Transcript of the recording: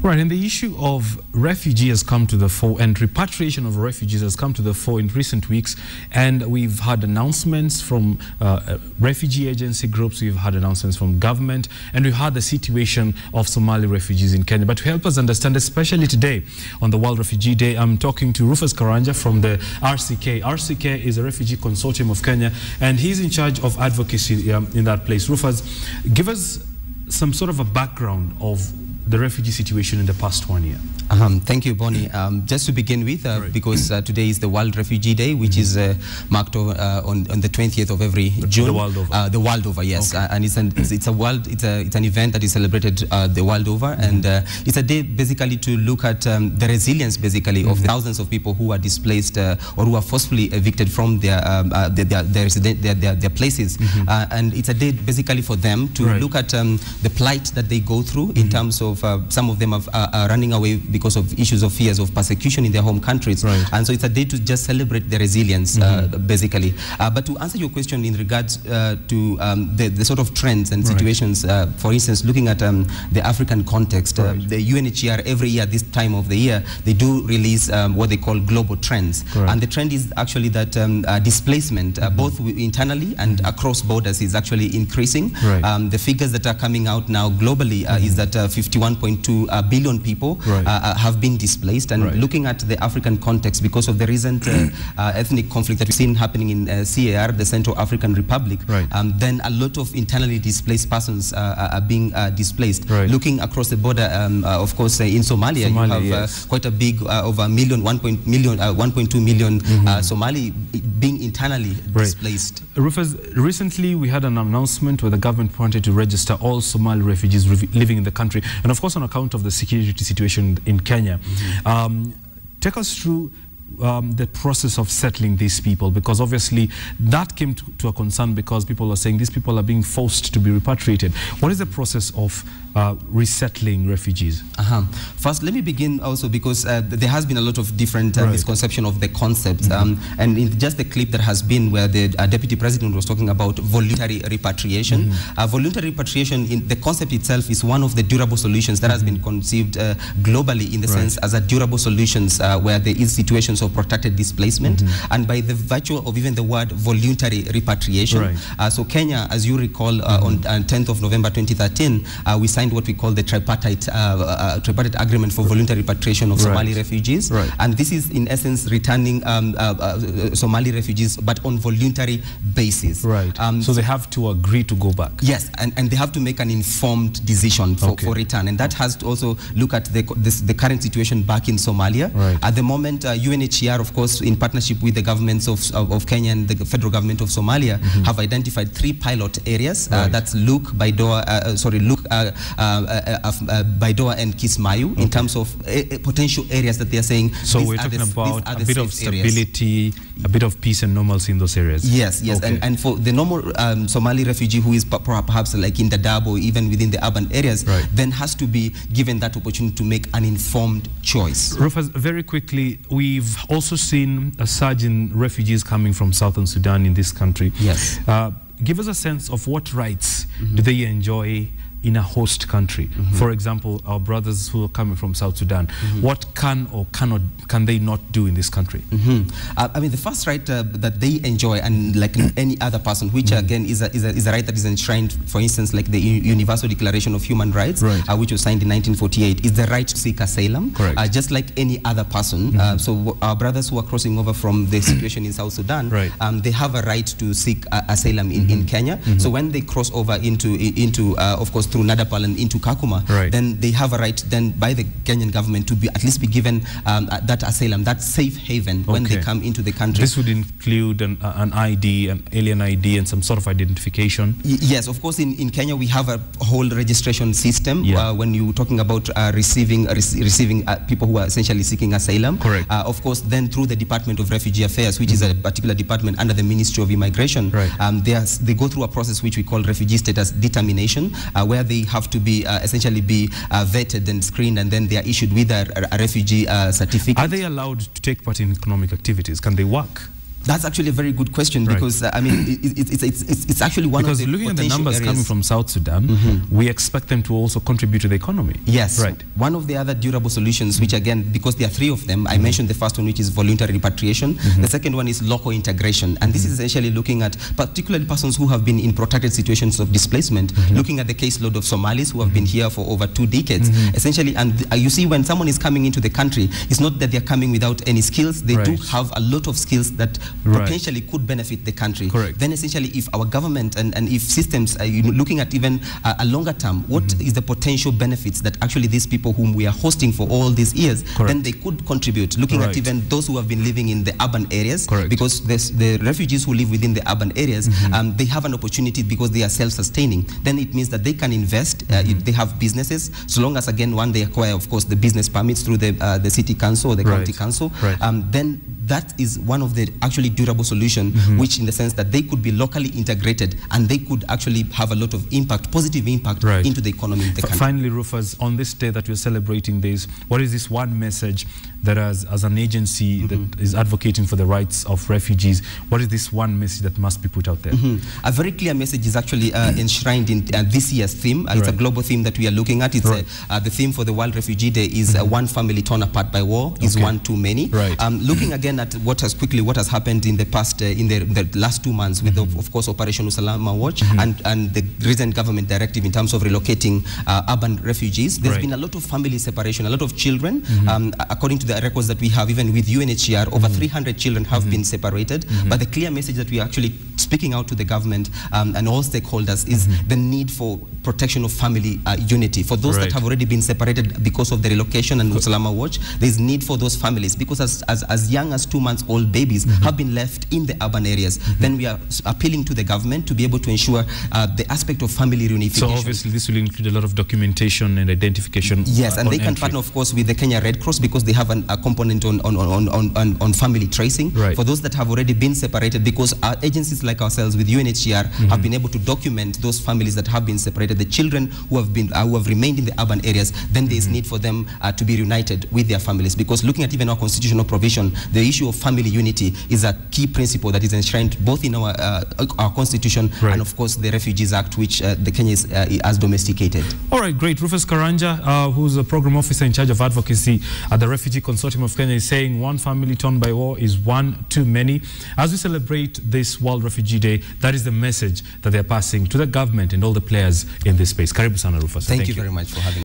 Right, and the issue of refugee has come to the fore, and repatriation of refugees has come to the fore in recent weeks, and we've had announcements from refugee agency groups, we've had announcements from government, and we've had the situation of Somali refugees in Kenya. But to help us understand, especially today on the World Refugee Day, I'm talking to Rufus Karanja from the RCK. RCK is a refugee consortium of Kenya, and he's in charge of advocacy in that place. Rufus, give us some sort of a background of the refugee situation in the past 1 year. Thank you, Bonnie. Just to begin with, because today is the World Refugee Day, which is marked on the 20th of every June. The world over. The world over, yes. Okay. And it's an event that is celebrated the world over, and it's a day basically to look at the resilience, basically, of thousands of people who are displaced or who are forcibly evicted from their places. And it's a day basically for them to look at the plight that they go through in terms of some of them are running away because of issues of fears of persecution in their home countries. And so it's a day to just celebrate their resilience, basically. But to answer your question in regards to the sort of trends and situations, for instance, looking at the African context, the UNHCR every year, this time of the year, they do release what they call global trends. And the trend is actually that displacement, both internally and across borders, is actually increasing. The figures that are coming out now globally is that 51.2 billion people have been displaced. And looking at the African context, because of the recent ethnic conflict that we've seen happening in CAR, the Central African Republic, then a lot of internally displaced persons are being displaced. Looking across the border, of course, in Somalia, you have quite a big, over 1.2 million Somali being internally displaced. Rufus, recently we had an announcement where the government wanted to register all Somali refugees living in the country, and of course on account of the security situation in Kenya. Take us through the process of settling these people, because obviously that came to a concern because people are saying these people are being forced to be repatriated. What is the process of resettling refugees? First, let me begin also because there has been a lot of different misconception of the concept. And in just the clip that has been where the Deputy President was talking about voluntary repatriation. Voluntary repatriation, in the concept itself, is one of the durable solutions that has been conceived globally, in the sense as a durable solutions where there is situations of protracted displacement, and by the virtue of even the word voluntary repatriation. So Kenya, as you recall, on 10th of November 2013, we signed what we call the tripartite agreement for voluntary repatriation of Somali refugees. And this is in essence returning Somali refugees, but on voluntary basis. So they have to agree to go back. Yes, and they have to make an informed decision for return. And that has to also look at the current situation back in Somalia. At the moment, UNHCR, of course, in partnership with the governments of Kenya and the federal government of Somalia, have identified 3 pilot areas. That's Luke, Baidoa, Baidoa and Kismayu, in terms of potential areas that they are saying. So we're talking about a bit of stability, a bit of peace and normalcy in those areas. Yes, and for the normal Somali refugee who is perhaps like in Dadaab or even within the urban areas, then has to be given that opportunity to make an informed choice. Rufus, very quickly, we've also seen a surge in refugees coming from Southern Sudan in this country. Yes. Give us a sense of what rights do they enjoy in a host country. For example, our brothers who are coming from South Sudan, what can or can they not do in this country? I mean, the first right that they enjoy, and like any other person, which again is a right that is enshrined, for instance, like the Universal Declaration of Human Rights, which was signed in 1948, is the right to seek asylum, just like any other person. So our brothers who are crossing over from the situation in South Sudan, they have a right to seek asylum in Kenya. So when they cross over into of course, through Nadapal and into Kakuma, then they have a right then by the Kenyan government to at least be given that asylum, that safe haven when they come into the country. This would include an ID, an alien ID, and some sort of identification? Yes, of course, in Kenya we have a whole registration system when you're talking about receiving people who are essentially seeking asylum. Of course, then through the Department of Refugee Affairs, which is a particular department under the Ministry of Immigration, they go through a process which we call refugee status determination, where they have to be essentially be vetted and screened, and then they are issued with a refugee certificate. Are they allowed to take part in economic activities? Can they work? That's actually a very good question, because I mean it's actually one of the looking at the numbers areas coming from South Sudan, we expect them to also contribute to the economy. Yes, one of the other durable solutions, which again, because there are three of them, I mentioned the first one, which is voluntary repatriation. The second one is local integration, and this is essentially looking at particularly persons who have been in protracted situations of displacement, looking at the caseload of Somalis who have been here for over 2 decades, essentially. And you see, when someone is coming into the country, it's not that they're coming without any skills. They do have a lot of skills that potentially could benefit the country. Then essentially, if our government and if systems are looking at even a longer term, what is the potential benefits that actually these people whom we are hosting for all these years, then they could contribute, looking at even those who have been living in the urban areas, because the refugees who live within the urban areas, they have an opportunity because they are self-sustaining. Then it means that they can invest, if they have businesses, so long as, again, one, they acquire, of course, the business permits through the city council or the county council, then that is one of the actually durable solution, which in the sense that they could be locally integrated and they could actually have a lot of impact, positive impact into the economy of the country. Finally, Rufus, on this day that we're celebrating this, what is this one message that as an agency that is advocating for the rights of refugees, what is this one message that must be put out there? A very clear message is actually enshrined in this year's theme. It's a global theme that we are looking at. It's the theme for the World Refugee Day is one family torn apart by war is one too many. Looking again at what has happened in the past, in the last 2 months with, of course, Operation Usalama Watch and the recent government directive in terms of relocating urban refugees. There's been a lot of family separation, a lot of children. According to the records that we have, even with UNHCR, over 300 children have been separated. But the clear message that we are actually speaking out to the government and all stakeholders is the need for protection of family unity. For those that have already been separated because of the relocation and Usalama Watch, there's need for those families, because as young as 2 months old babies have been left in the urban areas. Then we are appealing to the government to be able to ensure the aspect of family reunification. So obviously this will include a lot of documentation and identification. Yes, and they can partner, of course, with the Kenya Red Cross, because they have a component on family tracing. For those that have already been separated, because our agencies like ourselves with UNHCR have been able to document those families that have been separated, the children who have remained in the urban areas, then there is need for them to be reunited with their families, because looking at even our constitutional provision, the issue of family unity is a key principle that is enshrined both in our constitution and, of course, the Refugees Act, which the Kenya has domesticated. All right, great. Rufus Karanja, who's a program officer in charge of advocacy at the Refugee Consortium of Kenya, is saying one family torn by war is one too many. As we celebrate this World Refugee Day, that is the message that they're passing to the government and all the players in this space. Karibu sana, Rufus. Thank you very much for having me.